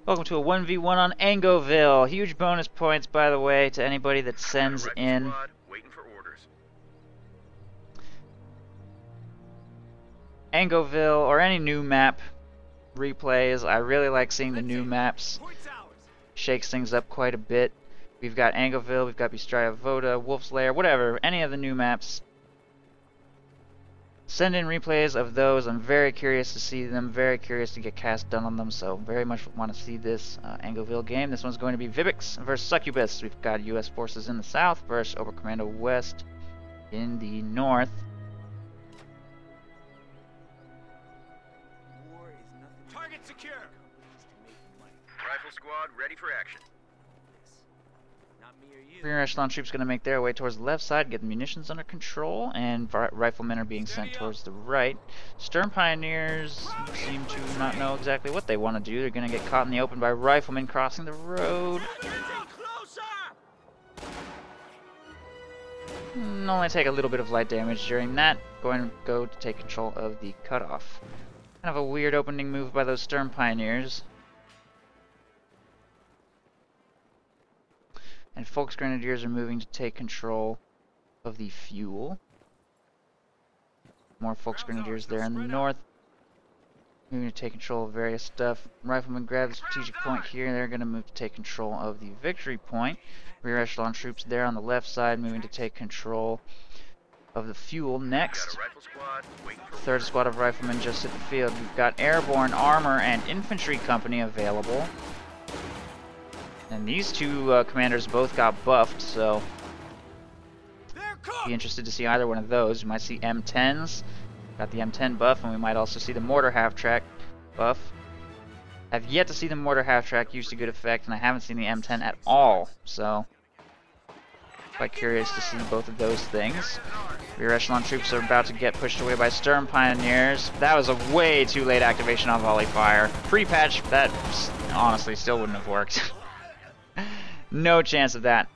Welcome to a 1v1 on Angoville. Huge bonus points, by the way, to anybody that sends in. Angoville, or any new map replays. I really like seeing the new maps. Shakes things up quite a bit. We've got Angoville, we've got Bistraya Voda, Wolf's Lair, whatever. Any of the new maps. Send in replays of those. I'm very curious to see them, very curious to get cast done on them, so very much want to see this Angoville game. This one's going to be Vipuks versus Succubus. We've got US forces in the south versus Oberkommando West in the north. Target secure. Rifle squad ready for action. Rear echelon troops going to make their way towards the left side, get the munitions under control, and riflemen are being sent towards the right. Stern Pioneers seem to not know exactly what they want to do. They're going to get caught in the open by riflemen crossing the road. Only take a little bit of light damage during that. Going to go to take control of the cutoff. Kind of a weird opening move by those Stern Pioneers. And Folks Grenadiers are moving to take control of the fuel. More Folks Grenadiers there in the north. Moving to take control of various stuff. Riflemen grab the strategic point here. They're going to move to take control of the victory point. Rear echelon troops there on the left side moving to take control of the fuel. Next, third squad of riflemen just hit the field. We've got airborne armor and infantry company available. And these two commanders both got buffed, so be interested to see either one of those. You might see M10s, got the M10 buff, and we might also see the mortar half-track buff. I've yet to see the mortar half-track used to good effect, and I haven't seen the M10 at all, so quite curious to see both of those things. Rear echelon troops are about to get pushed away by Stern Pioneers. That was a way too late activation on volley fire. Pre-patch, that honestly still wouldn't have worked. No chance of that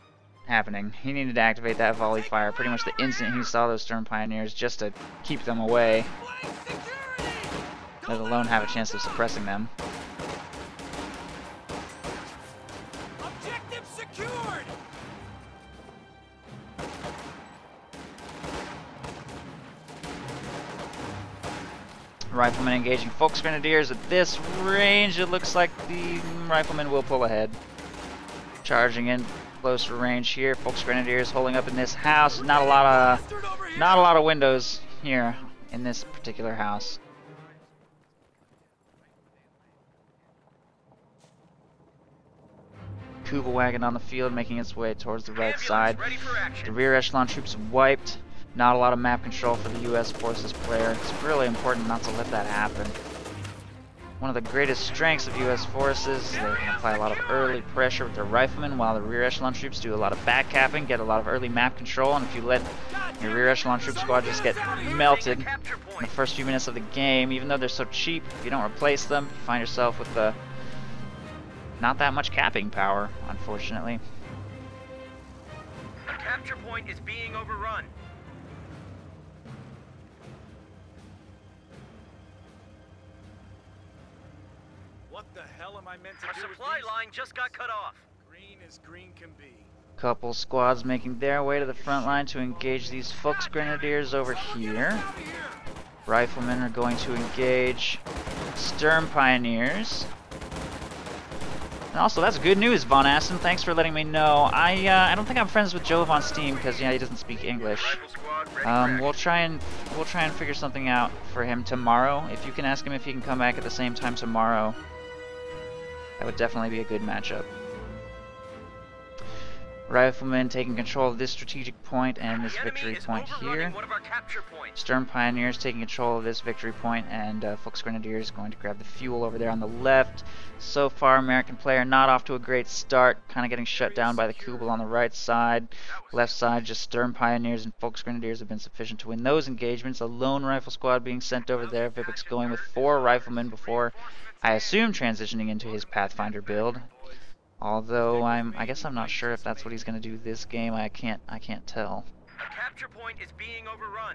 happening. He needed to activate that volley fire pretty much the instant he saw those Stern Pioneers just to keep them away, let alone have a chance of suppressing them. Objective secured. Riflemen engaging Folks Grenadiers at this range. It looks like the riflemen will pull ahead. Charging in closer range here. Folks Grenadiers holding up in this house. Not a lot of windows here in this particular house. Kuba wagon on the field making its way towards the right side. The rear echelon troops wiped. Not a lot of map control for the US forces player. It's really important not to let that happen. One of the greatest strengths of US forces, they can apply a lot of early pressure with their riflemen, while the rear echelon troops do a lot of back capping, get a lot of early map control, and if you let your rear echelon troop squad just get melted in the first few minutes of the game, even though they're so cheap, if you don't replace them, you find yourself with not that much capping power, unfortunately. The capture point is being overrun. What the hell am I meant to do? Our supply line just got cut off. Green as green can be. Couple squads making their way to the front line to engage these Folks Grenadiers over here. Riflemen are going to engage Stern Pioneers. And also, that's good news, Von Assen. Thanks for letting me know. I don't think I'm friends with Joe on Steam because he doesn't speak English. We'll try and figure something out for him tomorrow. If you can ask him if he can come back at the same time tomorrow, that would definitely be a good matchup. Riflemen taking control of this strategic point and this victory point here. Stern Pioneers taking control of this victory point, and Folks Grenadiers going to grab the fuel over there on the left. So far, American player not off to a great start, kind of getting shut down by the Kubel on the right side. Left side, just Stern Pioneers and Folks Grenadiers have been sufficient to win those engagements. A lone rifle squad being sent over there. Vipuks going with 4 riflemen before, I assume, transitioning into his Pathfinder build. Although I guess I'm not sure if that's what he's going to do this game. I can't tell. The capture point is being overrun.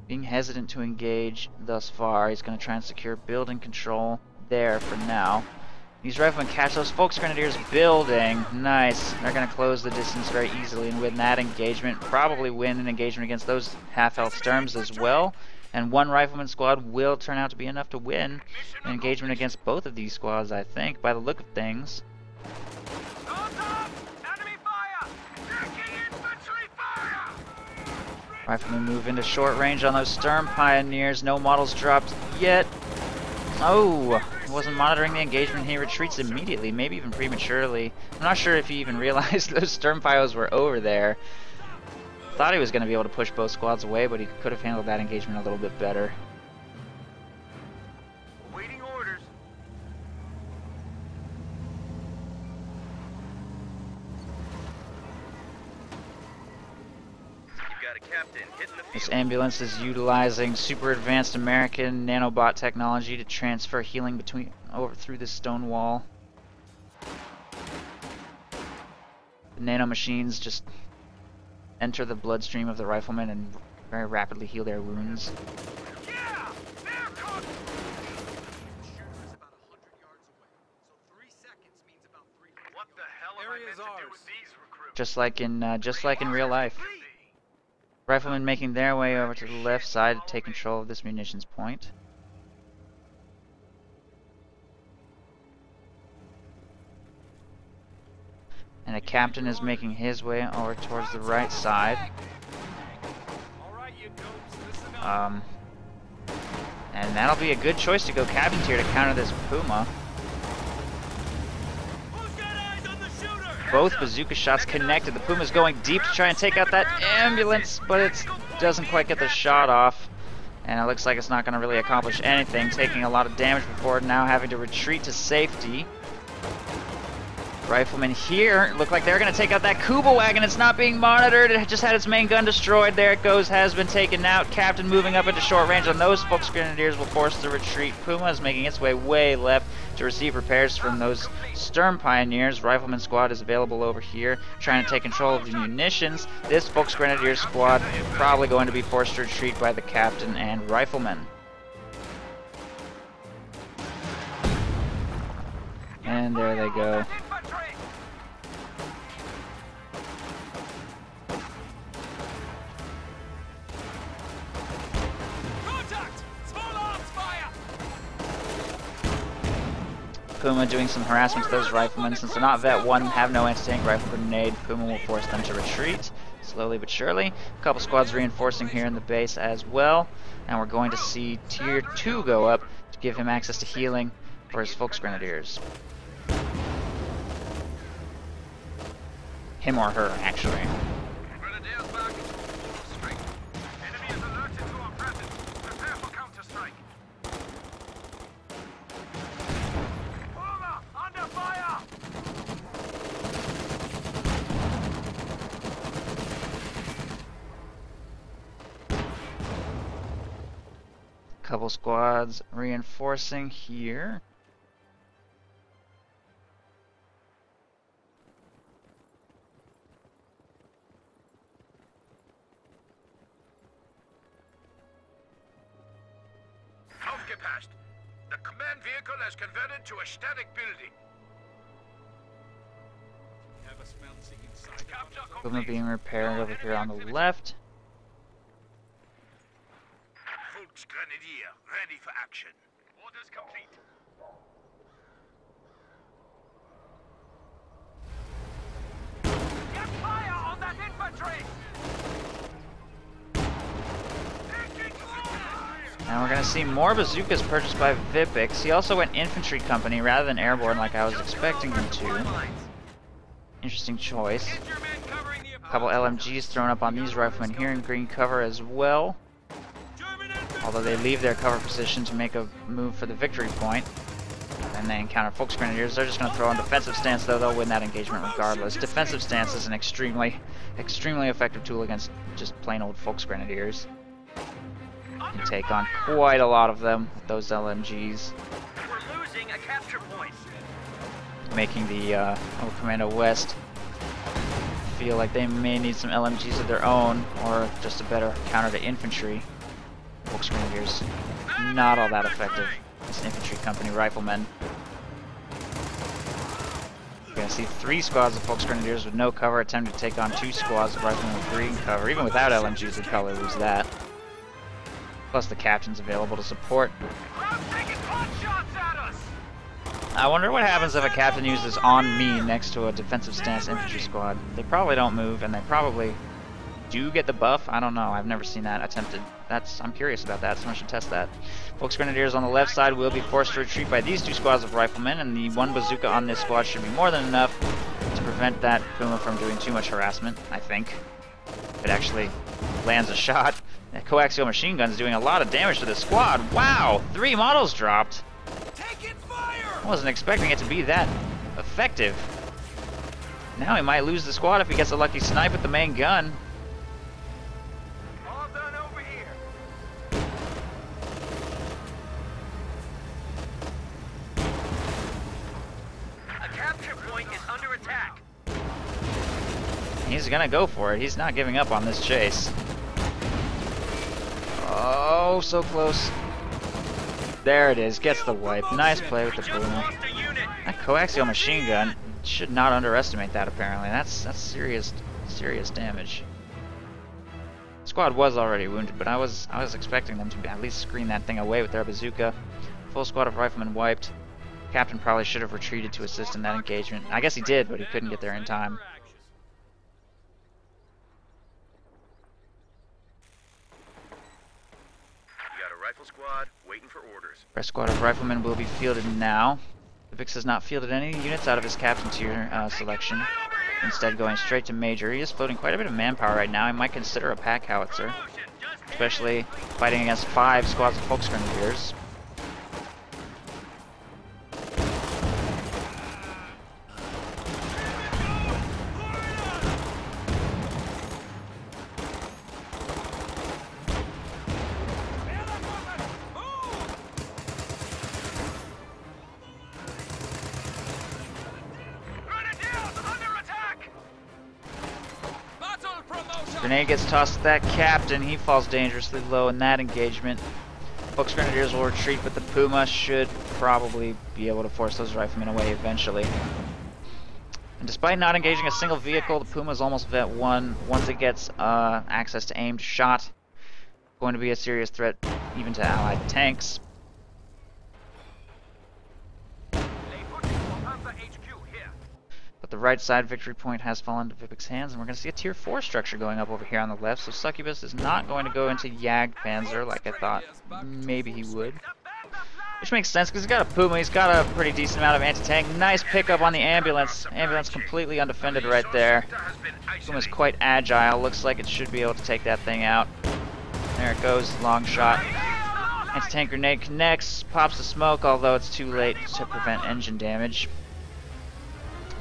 Being hesitant to engage thus far. He's going to try and secure building control there for now. These riflemen catch those Volksgrenadiers building. Nice. They're going to close the distance very easily and win that engagement. Probably win an engagement against those half-health Sturms as well. And one rifleman squad will turn out to be enough to win an engagement against both of these squads, I think, by the look of things. Riflemen move into short range on those Sturm Pioneers. No models dropped yet. Oh, he wasn't monitoring the engagement. He retreats immediately, maybe even prematurely. I'm not sure if he even realized those Sturm Pios were over there. Thought he was going to be able to push both squads away, but he could have handled that engagement a little bit better. Waiting orders. You've got a captain hitting the field. This ambulance is utilizing super advanced American nanobot technology to transfer healing through this stone wall. The nanomachines just enter the bloodstream of the riflemen and very rapidly heal their wounds. Yeah, they're cooked. Shooter is about 100 yards away, so 3 seconds means about 300. What the hell am I meant to do with these recruits? Just like in real life. Riflemen making their way over to the left side to take control of this munitions point. And a captain is making his way over towards the right side. And that'll be a good choice to go captain tier to counter this Puma. Both bazooka shots connected. The Puma's going deep to try and take out that ambulance, but it doesn't quite get the shot off. And it looks like it's not going to really accomplish anything, taking a lot of damage before now having to retreat to safety. Riflemen here look like they're going to take out that Kuba wagon. It's not being monitored. It just had its main gun destroyed. There it goes. Has been taken out. Captain moving up into short range on those Volksgrenadiers will force the retreat. Puma is making its way left to receive repairs from those Sturm Pioneers. Rifleman squad is available over here, trying to take control of the munitions. This Volksgrenadier squad probably going to be forced to retreat by the captain and riflemen. And there they go. Puma doing some harassment to those riflemen. Since they're not Vet 1 and have no anti-tank rifle grenade, Puma will force them to retreat, slowly but surely. A couple squads reinforcing here in the base as well. And we're going to see Tier 2 go up to give him access to healing for his Volksgrenadiers. Him or her, actually. Grenadiers back into full strength. Enemy is alerted to our presence. Prepare for counter-strike. Puma, under fire! Couple squads reinforcing here. Aufgepasst! The command vehicle has converted to a static building. Puma being repaired over here on the left. Volksgrenadier, ready for action. Orders complete. Get fire on that infantry! And we're going to see more bazookas purchased by Vipuks. He also went infantry company rather than airborne like I was expecting him to. Interesting choice. A couple LMGs thrown up on these riflemen here in green cover as well. Although they leave their cover position to make a move for the victory point. And they encounter Volksgrenadiers. They're just going to throw on defensive stance, though they'll win that engagement regardless. Defensive stance is an extremely effective tool against just plain old Volksgrenadiers. You can take on quite a lot of them with those LMGs. We're losing a capture point. Making the Commando West feel like they may need some LMGs of their own, or just a better counter to infantry. Volksgrenadiers, not all that effective as infantry company riflemen. We're gonna see 3 squads of Volks Grenadiers with no cover attempting to take on 2 squads of riflemen with green cover. Even without LMGs, they'd probably lose that. Plus the captain's available to support. I wonder what happens if a captain uses on me next to a defensive stance infantry squad. They probably don't move, and they probably do get the buff. I don't know. I've never seen that attempted. I'm curious about that. Someone should test that. Volks Grenadiers on the left side will be forced to retreat by these 2 squads of riflemen, and the 1 bazooka on this squad should be more than enough to prevent that Puma from doing too much harassment, I think. If it actually lands a shot. That coaxial machine gun is doing a lot of damage to this squad. Wow! 3 models dropped! I wasn't expecting it to be that effective. Now he might lose the squad if he gets a lucky snipe with the main gun. All done over here. A capture point is under attack. He's gonna go for it. He's not giving up on this chase. Oh, so close. There it is. Gets the wipe. Nice play with the Puma. That coaxial machine gun, should not underestimate that apparently. That's serious damage. The squad was already wounded, but I was expecting them to at least screen that thing away with their bazooka. Full squad of riflemen wiped. Captain probably should have retreated to assist in that engagement. I guess he did, but he couldn't get there in time. Squad waiting for orders. Rest squad of riflemen will be fielded now. Vipuks has not fielded any units out of his captain tier selection, instead going straight to major. He is floating quite a bit of manpower right now. He might consider a pack howitzer, especially fighting against 5 squads of Volks Grenadiers. Grenade gets tossed at that captain. He falls dangerously low in that engagement. Volks Grenadiers will retreat, but the Puma should probably be able to force those riflemen away eventually. And despite not engaging a single vehicle, the Puma is almost vet 1. Once it gets access to aimed shot, going to be a serious threat even to allied tanks. But the right side victory point has fallen to Vipuks' hands, and we're going to see a tier 4 structure going up over here on the left. So Succubus is not going to go into Jagdpanzer like I thought maybe he would. Which makes sense because he's got a Puma, he's got a pretty decent amount of anti-tank. Nice pickup on the ambulance. Ambulance completely undefended right there. Puma's quite agile, looks like it should be able to take that thing out. There it goes, long shot. Anti-tank grenade connects, pops the smoke, although it's too late to prevent engine damage.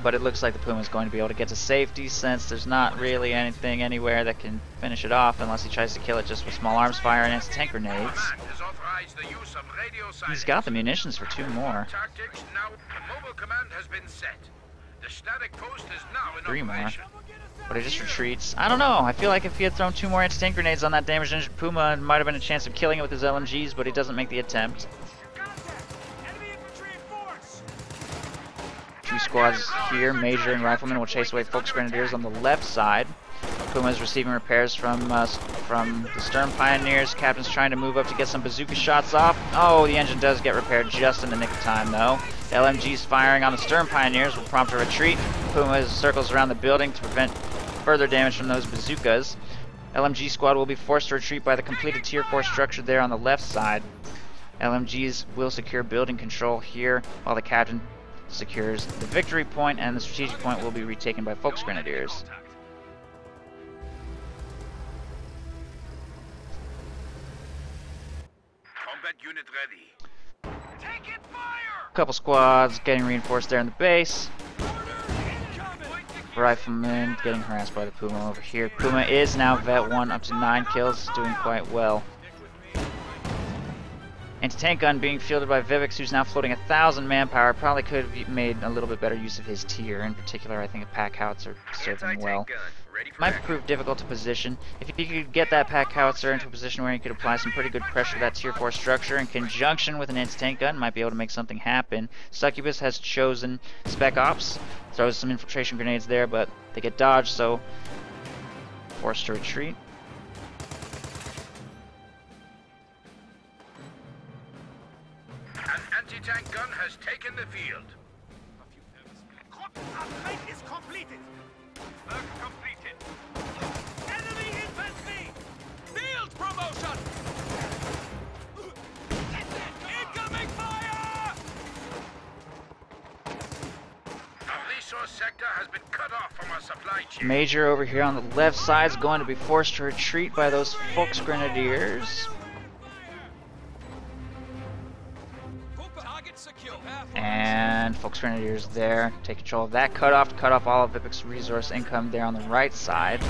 But it looks like the Puma is going to be able to get to safety since there's not really anything anywhere that can finish it off unless he tries to kill it just with small arms fire and anti-tank grenades. He's got the munitions for 2 more. 3 more. But he just retreats. I don't know. I feel like if he had thrown 2 more anti-tank grenades on that damaged engine Puma, it might have been a chance of killing it with his LMGs, but he doesn't make the attempt. 2 squads here, Major and Rifleman will chase away Volks Grenadiers on the left side. Puma is receiving repairs from the Stern Pioneers. Captain's trying to move up to get some bazooka shots off. Oh, the engine does get repaired just in the nick of time, though. The LMGs firing on the Stern Pioneers will prompt a retreat. Puma circles around the building to prevent further damage from those bazookas. LMG squad will be forced to retreat by the completed Tier 4 structure there on the left side. LMGs will secure building control here, while the captain secures the victory point, and the strategic point will be retaken by Volks Grenadiers. Combat unit ready. Take it, fire! A couple squads getting reinforced there in the base. Rifleman getting harassed by the Puma over here. Puma is now vet 1, up to 9 kills, doing quite well. Anti-tank gun being fielded by Vipuks, who's now floating 1,000 manpower. Probably could have made a little bit better use of his tier. In particular, I think a pack howitzer served him well. Might prove difficult to position. If you could get that pack howitzer into a position where you could apply some pretty good pressure to that tier 4 structure in conjunction with an anti-tank gun, might be able to make something happen. Succubus has chosen Spec Ops, throws some infiltration grenades there, but they get dodged, so forced to retreat. An anti-tank gun has taken the field. Upgrade is completed. Work completed. Enemy infantry! Field promotion! Incoming fire! Our resource sector has been cut off from our supply chain. Major over here on the left side is going to be forced to retreat by those Vipuks Grenadiers. And Vipuks Grenadiers there. Take control of that cutoff to cut off all of Vipuks resource income there on the right side.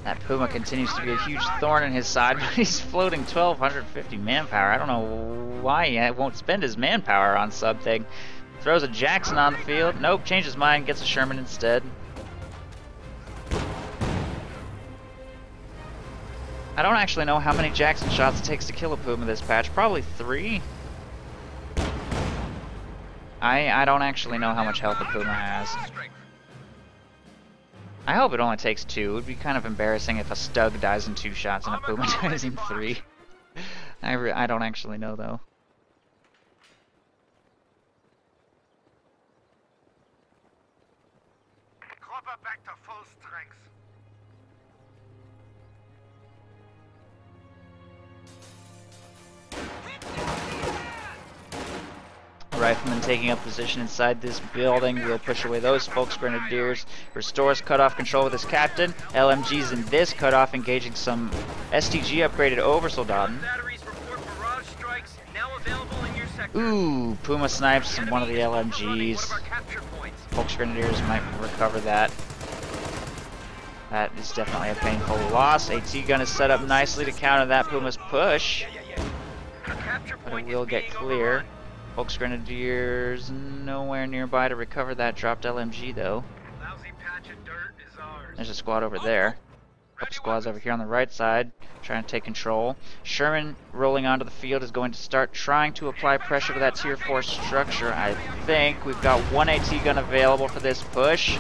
That Puma continues to be a huge thorn in his side, but he's floating 1,250 manpower. I don't know why he won't spend his manpower on something. Throws a Jackson on the field. Nope, changed his mind, gets a Sherman instead. I don't actually know how many Jackson shots it takes to kill a Puma this patch. Probably 3. I don't actually know how much health a Puma has. I hope it only takes 2. It would be kind of embarrassing if a Stug dies in 2 shots and a Puma dies in 3. I don't actually know though. Cropper back to full strength. Riflemen taking up position inside this building. We'll push away those Vipuks Grenadiers. Restores cutoff control with his captain. LMGs in this cutoff engaging some STG upgraded Oversoldaten. Ooh, Puma snipes one of the LMGs. Vipuks Grenadiers might recover that. That is definitely a painful loss. AT gun is set up nicely to counter that Puma's push. But it will get clear. Vipuks Grenadiers nowhere nearby to recover that dropped LMG though. There's a squad over there. Couple squads over here on the right side trying to take control. Sherman rolling onto the field is going to start trying to apply pressure to that tier 4 structure. I think we've got one AT gun available for this push.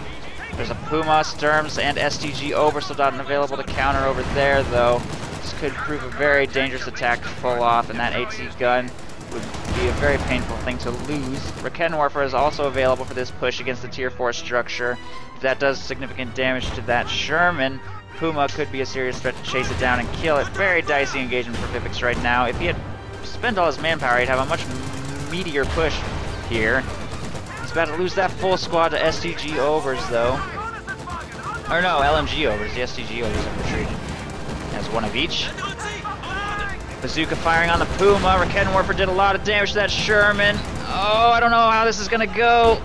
There's a Puma, Sturms, and STG Oversoldaten available to counter over there though. This could prove a very dangerous attack to pull off, and that AT gun would be a very painful thing to lose. Raketenwerfer is also available for this push against the tier 4 structure. If that does significant damage to that Sherman, Puma could be a serious threat to chase it down and kill it. Very dicey engagement for Vipuks right now. If he had spent all his manpower, he'd have a much meatier push here. He's about to lose that full squad to STG Overs though. Or no, LMG Overs. The STG Overs have retreated. Has one of each. Bazooka firing on the Puma. Raketenwerfer did a lot of damage to that Sherman. Oh, I don't know how this is gonna go.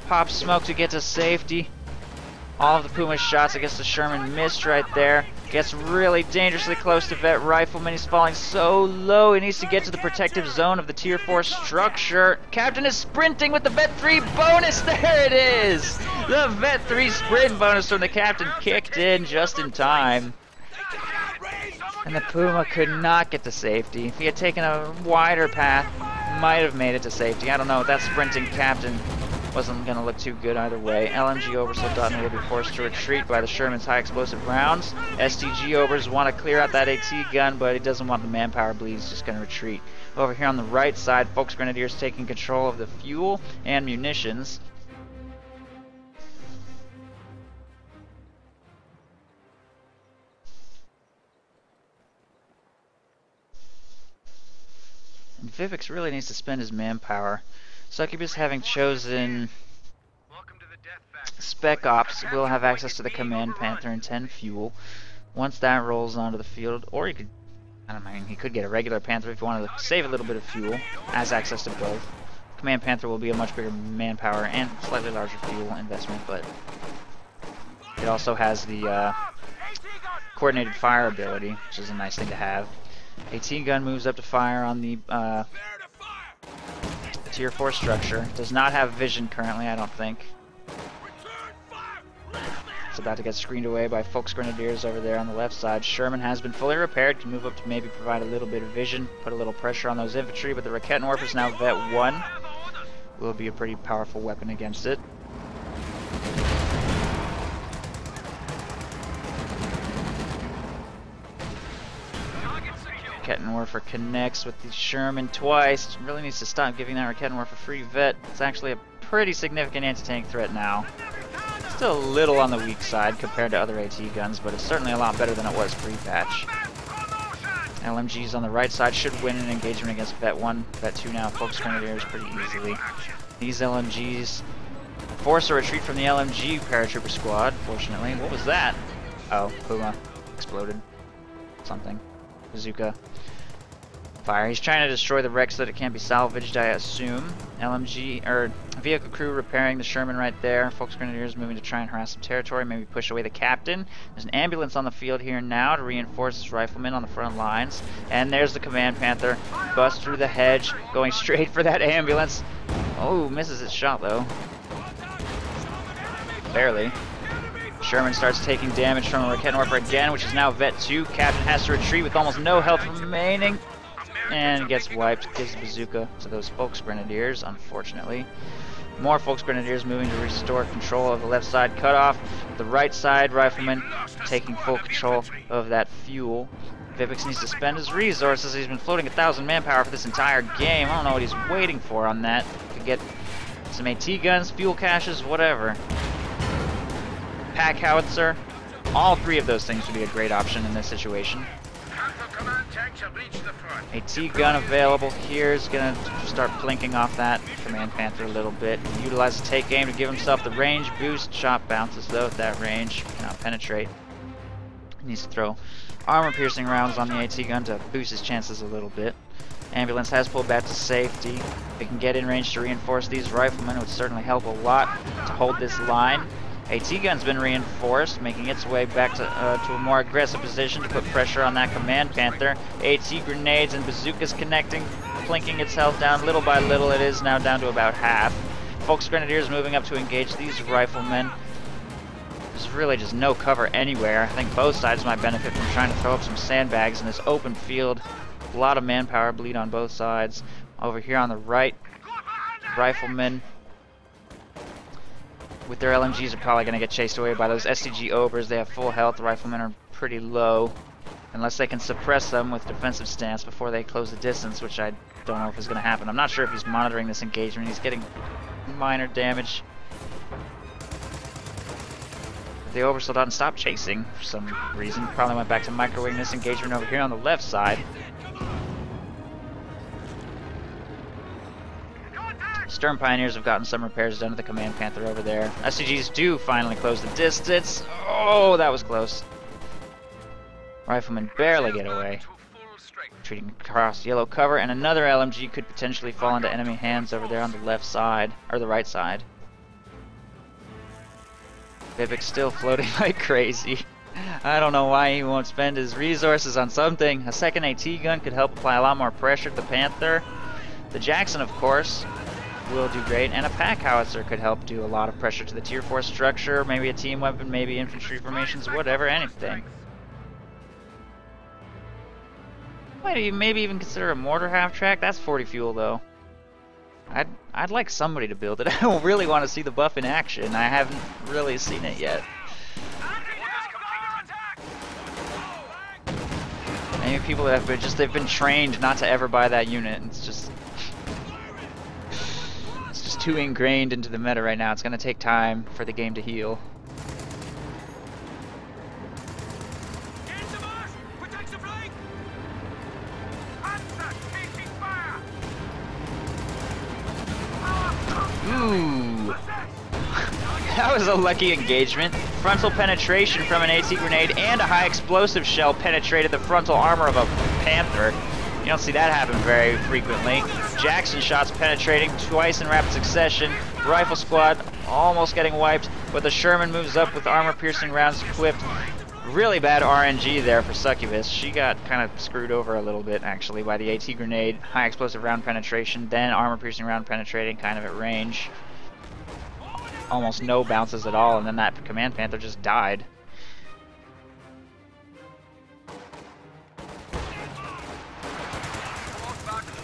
Pop smoke to get to safety. All of the Puma's shots against the Sherman missed right there. Gets really dangerously close to Vet Rifleman. He's falling so low. He needs to get to the protective zone of the tier 4 structure. Captain is sprinting with the Vet 3 bonus. There it is. The Vet 3 sprint bonus from the Captain kicked in just in time. And the Puma could not get to safety. If he had taken a wider path, might have made it to safety. I don't know. That sprinting Captain wasn't going to look too good either way. LMG Oversoldaten will be forced to retreat by the Sherman's high explosive rounds. STG Overs want to clear out that AT gun, but he doesn't want the manpower bleed. He's just going to retreat. Over here on the right side, Vipuks Grenadiers taking control of the fuel and munitions. And Vipuks really needs to spend his manpower. Succubus, having chosen Spec Ops, will have access to the Command Panther and 10 fuel. Once that rolls onto the field, or he could, I don't know, he could get a regular Panther if he wanted to save a little bit of fuel, has access to both. Command Panther will be a much bigger manpower and slightly larger fuel investment, but it also has the coordinated fire ability, which is a nice thing to have. AT gun moves up to fire on the tier 4 structure. Does not have vision currently, I don't think. It's about to get screened away by Vipuks Grenadiers over there on the left side. Sherman has been fully repaired, can move up to maybe provide a little bit of vision, put a little pressure on those infantry, but the Rakettenwerfer is now Vet 1. Will be a pretty powerful weapon against it. Rakettenwerfer connects with the Sherman twice. Really needs to stop giving that Rakettenwerfer free vet. It's actually a pretty significant anti-tank threat now. Still a little on the weak side compared to other AT guns, but it's certainly a lot better than it was pre-patch. LMGs on the right side should win an engagement against Vet 1. Vet 2 now, Vipuks Grenadiers pretty easily. These LMGs force a retreat from the LMG paratrooper squad, fortunately. What was that? Oh, Puma. Exploded. Something. Bazooka. Fire. He's trying to destroy the wreck so that it can't be salvaged, I assume. LMG, or vehicle crew repairing the Sherman right there. Vipuks Grenadiers moving to try and harass some territory, maybe push away the captain. There's an ambulance on the field here now to reinforce his riflemen on the front lines. And there's the Command Panther. Bust through the hedge, going straight for that ambulance. Oh, misses its shot though. Barely. Sherman starts taking damage from a Rakettenwerfer again, which is now Vet 2. Captain has to retreat with almost no health remaining. And gets wiped. Gives the bazooka to those Vipuks Grenadiers, unfortunately. More Vipuks Grenadiers moving to restore control of the left side cutoff. The right side rifleman taking full control of that fuel. Vipuks needs to spend his resources. He's been floating 1,000 manpower for this entire game. I don't know what he's waiting for on that. Could get some AT guns, fuel caches, whatever. Pack howitzer. All three of those things would be a great option in this situation. AT gun available here is going to start blinking off that Command Panther a little bit. Utilize the take aim to give himself the range boost. Shot bounces though at that range. Cannot penetrate. He needs to throw armor piercing rounds on the AT gun to boost his chances a little bit. Ambulance has pulled back to safety. If he can get in range to reinforce these riflemen, it would certainly help a lot to hold this line. AT gun's been reinforced, making its way back to a more aggressive position to put pressure on that Command Panther. AT grenades and bazookas connecting, plinking its health down little by little. It is now down to about half. Vipuks Grenadiers moving up to engage these riflemen. There's really just no cover anywhere. I think both sides might benefit from trying to throw up some sandbags in this open field. A lot of manpower bleed on both sides. Over here on the right, riflemen with their LMGs are probably going to get chased away by those SCG Obers. They have full health. The riflemen are pretty low. Unless they can suppress them with defensive stance before they close the distance, which I don't know if is going to happen. I'm not sure if he's monitoring this engagement. He's getting minor damage. The Ober still doesn't stop chasing for some reason. Probably went back to microwaving this engagement over here on the left side. Stern Pioneers have gotten some repairs done to the Command Panther over there. SCGs do finally close the distance. Oh, that was close. Riflemen barely get away. Retreating across yellow cover, and another LMG could potentially fall into enemy hands over there on the left side, or the right side. Vipuks still floating like crazy. I don't know why he won't spend his resources on something. A second AT gun could help apply a lot more pressure to the Panther. The Jackson, of course, will do great, and a pack howitzer could help do a lot of pressure to the tier 4 structure, maybe a team weapon, maybe infantry formations, whatever, anything. Might maybe even consider a mortar half-track. That's 40 fuel though. I'd like somebody to build it. I really want to see the buff in action. I haven't really seen it yet. Maybe people that have been they've been trained not to ever buy that unit, and it's just too ingrained into the meta right now. It's going to take time for the game to heal. Ooh. That was a lucky engagement. Frontal penetration from an AT grenade and a high explosive shell penetrated the frontal armor of a Panther. You don't see that happen very frequently. Jackson shots penetrating twice in rapid succession. Rifle squad almost getting wiped, but the Sherman moves up with armor-piercing rounds equipped. Really bad RNG there for Succubus. She got kind of screwed over a little bit, actually, by the AT grenade. High explosive round penetration, then armor-piercing round penetrating kind of at range. almost no bounces at all, and then that Command Panther just died.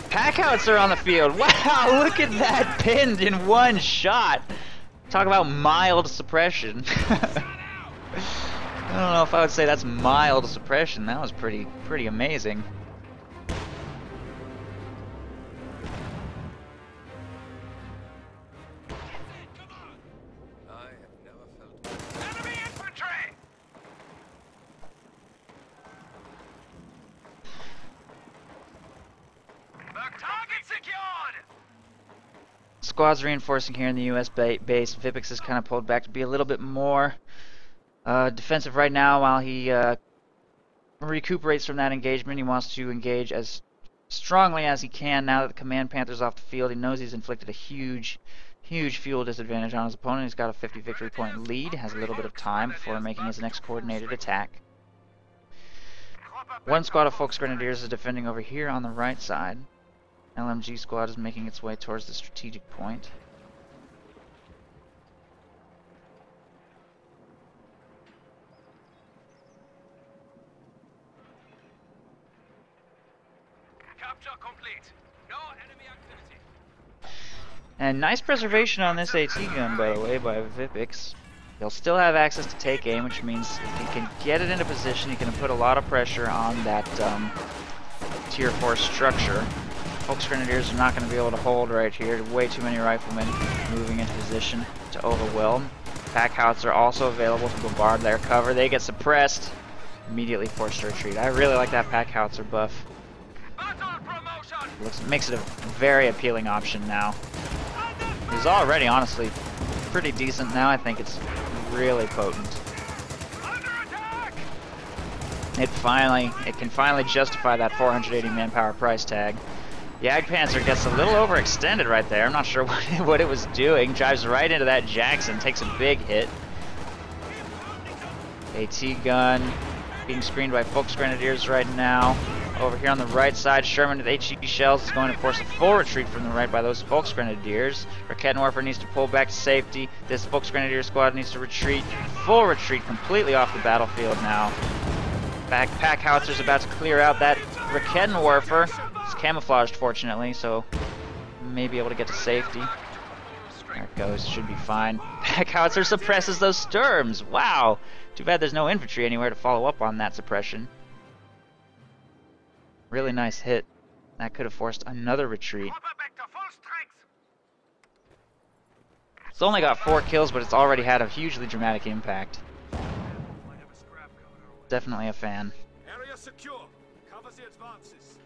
Packhouts on the field. Wow, look at that, pinned in one shot. Talk about mild suppression. I don't know if I would say that's mild suppression. That was pretty amazing. Enemy infantry! The target secured! Squad's reinforcing here in the U.S. base. Vipuks is kind of pulled back to be a little bit more defensive right now while he recuperates from that engagement. He wants to engage as strongly as he can now that the Command Panther's off the field. He knows he's inflicted a huge fuel disadvantage on his opponent. He's got a 50 victory point lead, has a little bit of time before making his next coordinated attack. One squad of Folks Grenadiers is defending over here on the right side. LMG squad is making its way towards the strategic point. Capture complete. No enemy activity. And nice preservation on this AT gun, by the way, by Vipuks. He'll still have access to take aim, which means if he can get it into position, he can put a lot of pressure on that Tier 4 structure. Folks Grenadiers are not going to be able to hold right here. Way too many riflemen moving into position to overwhelm. Packhouts are also available to bombard their cover. They get suppressed. Immediately forced to retreat. I really like that Packhouser buff. Makes it a very appealing option now. He's already, honestly, pretty decent now. I think it's really potent. It can finally justify that 480 manpower price tag. Jagdpanzer gets a little overextended right there. I'm not sure what it was doing. Drives right into that Jackson, takes a big hit. AT gun being screened by Folks Grenadiers right now. Over here on the right side, Sherman with HE shells is going to force a full retreat from the right by those Folks Grenadiers. Rakettenwerfer needs to pull back to safety. This Folks Grenadier squad needs to retreat. Full retreat completely off the battlefield now. Packhouser's about to clear out that Rakettenwerfer. It's camouflaged, fortunately, so may be able to get to safety. There it goes, should be fine. Packhouser suppresses those Sturms. Wow! Too bad there's no infantry anywhere to follow up on that suppression. Really nice hit. That could have forced another retreat. It's only got 4 kills, but it's already had a hugely dramatic impact. Definitely a fan. Area secure. Cover the advances.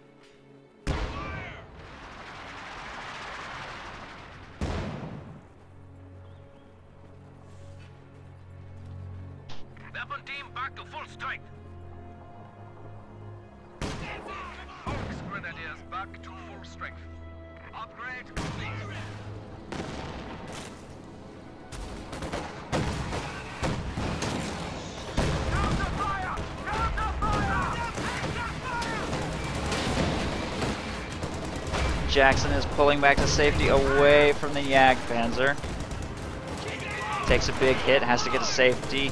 Weapon team back to full strength. Folks Grenadiers back to full strength. Upgrade complete. Jackson is pulling back to safety away from the Jagdpanzer. Takes a big hit, has to get to safety.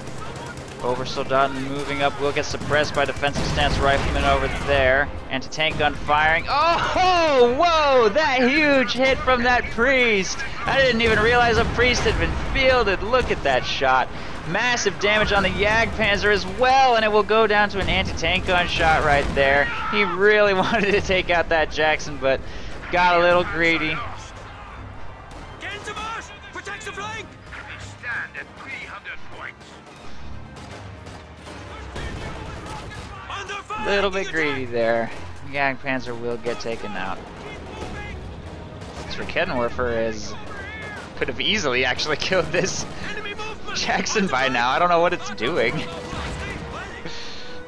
Oversoldaten moving up, will get suppressed by defensive stance riflemen over there. Anti-tank gun firing. Oh, whoa, that huge hit from that priest. I didn't even realize a priest had been fielded. Look at that shot. Massive damage on the Jagdpanzer as well, and it will go down to an anti-tank gun shot right there. He really wanted to take out that Jackson, but got a little greedy. Get into march! Protect the flank! We stand at 300 points. A little bit greedy there. Jagdpanzer will get taken out. This Rakettenwerfer could have easily actually killed this Jackson by now. I don't know what it's doing.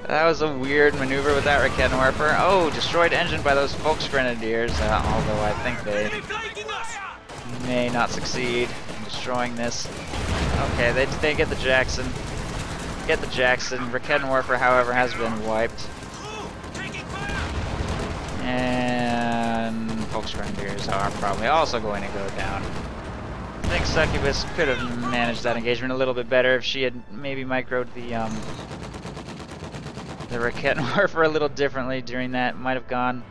That was a weird maneuver with that Rakettenwerfer. Oh, destroyed engine by those Folks Grenadiers, although I think they may not succeed in destroying this. Okay, they get the Jackson. Get the Jackson. Rakettenwerfer, however, has been wiped. And Folks Grenadiers are probably also going to go down. think Succubus could have managed that engagement a little bit better if she had maybe microed the Rakettenwerfer a little differently during that. Might have gone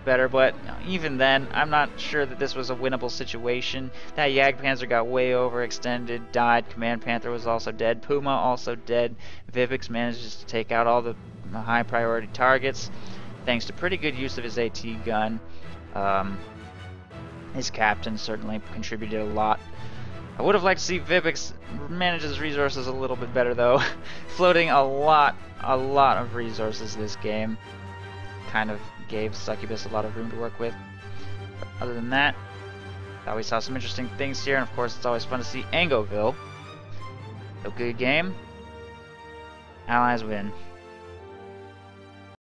better, but even then, I'm not sure that this was a winnable situation. That Jagdpanzer got way overextended, died. Command Panther was also dead. Puma also dead. Vipuks manages to take out all the high priority targets thanks to pretty good use of his AT gun. His captain certainly contributed a lot. I would have liked to see Vipuks manage his resources a little bit better though. Floating a lot of resources this game kind of gave Succubus a lot of room to work with. But other than that, thought we saw some interesting things here, and of course it's always fun to see Angoville. So good game. Allies win.